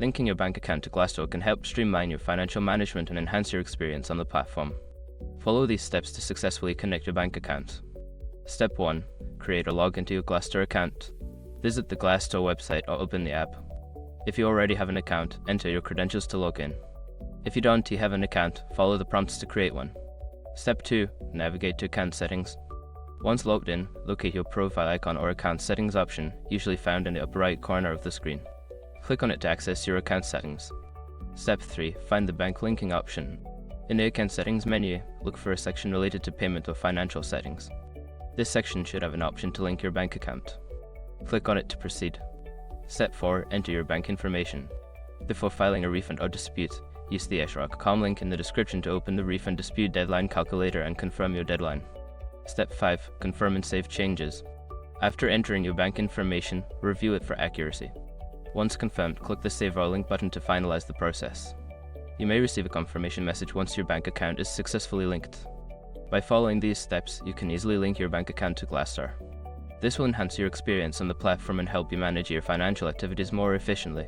Linking your bank account to Glassdoor can help streamline your financial management and enhance your experience on the platform. Follow these steps to successfully connect your bank account. Step 1. Create or log into your Glassdoor account. Visit the Glassdoor website or open the app. If you already have an account, enter your credentials to log in. If you don't have an account, follow the prompts to create one. Step 2. Navigate to account settings. Once logged in, locate your profile icon or account settings option, usually found in the upper right corner of the screen. Click on it to access your account settings. Step 3. Find the bank linking option. In the account settings menu, look for a section related to payment or financial settings. This section should have an option to link your bank account. Click on it to proceed. Step 4. Enter your bank information. Before filing a refund or dispute, use the sh.com link in the description to open the refund dispute deadline calculator and confirm your deadline. Step 5. Confirm and save changes. After entering your bank information, review it for accuracy. Once confirmed, click the Save or Link button to finalize the process. You may receive a confirmation message once your bank account is successfully linked. By following these steps, you can easily link your bank account to Glassdoor. This will enhance your experience on the platform and help you manage your financial activities more efficiently.